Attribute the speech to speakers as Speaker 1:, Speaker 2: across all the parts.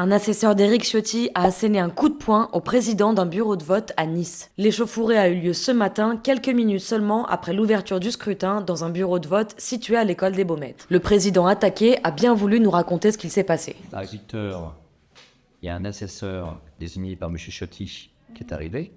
Speaker 1: Un assesseur d'Éric Ciotti a asséné un coup de poing au président d'un bureau de vote à Nice. L'échauffourée a eu lieu ce matin, quelques minutes seulement après l'ouverture du scrutin dans un bureau de vote situé à l'école des Baumettes. Le président attaqué a bien voulu nous raconter ce qu'il s'est passé.
Speaker 2: À 8 heures, il y a un assesseur désigné par M. Ciotti qui est arrivé,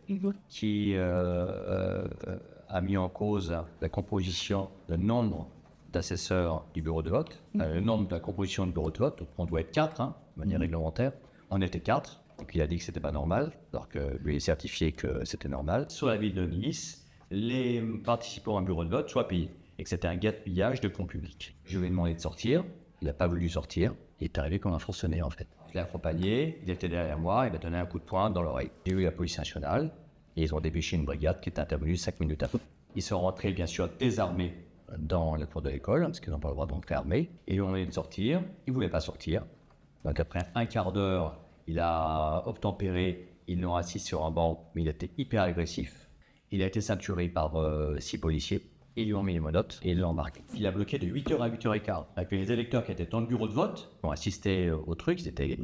Speaker 2: qui a mis en cause la composition, le nombre d'assesseurs du bureau de vote, le nombre de la composition du bureau de vote. Donc on doit être 4, de manière réglementaire. On était 4, donc il a dit que c'était pas normal, alors que lui est certifié que c'était normal. Sur la ville de Nice, les participants à un bureau de vote soient payés, et que c'était un gaspillage de fonds publics. Je lui ai demandé de sortir, il n'a pas voulu sortir, il est arrivé comme un fonctionnaire en fait. Je l'ai accompagné, il était derrière moi, il m'a donné un coup de poing dans l'oreille. J'ai eu la police nationale, et ils ont dépêché une brigade qui est intervenue 5 minutes après. Ils sont rentrés bien sûr désarmés dans la cour de l'école, parce qu'ils n'ont pas le droit d'entrer armés, et on est de sortir, il ne voulait pas sortir. Donc après un quart d'heure, il a obtempéré, ils l'ont assis sur un banc, mais il était hyper agressif. Il a été ceinturé par 6 policiers, ils lui ont mis les menottes et ils l'ont embarqué. Il a bloqué de 8h à 8h15. Et puis les électeurs qui étaient dans le bureau de vote ont assisté au truc, c'était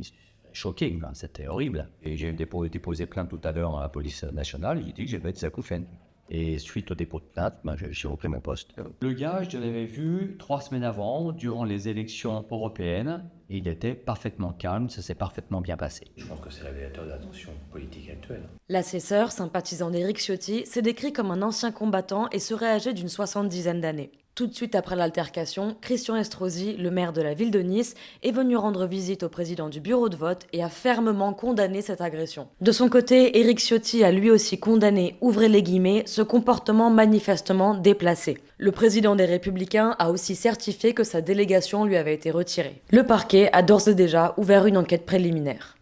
Speaker 2: choqué, c'était horrible. Et j'ai déposé plainte tout à l'heure à la police nationale, j'ai dit que j'avais des acouphènes. Et suite au dépôt de plainte, j'ai repris mon poste. Le gars, je l'avais vu 3 semaines avant, durant les élections européennes, et il était parfaitement calme, ça s'est parfaitement bien passé. Je pense que c'est révélateur de la tension politique actuelle.
Speaker 1: L'assesseur, sympathisant d'Éric Ciotti, s'est décrit comme un ancien combattant et serait âgé d'une 70aine d'années. Tout de suite après l'altercation, Christian Estrosi, le maire de la ville de Nice, est venu rendre visite au président du bureau de vote et a fermement condamné cette agression. De son côté, Éric Ciotti a lui aussi condamné, ouvrez les guillemets, ce comportement manifestement déplacé. Le président des Républicains a aussi certifié que sa délégation lui avait été retirée. Le parquet a d'ores et déjà ouvert une enquête préliminaire.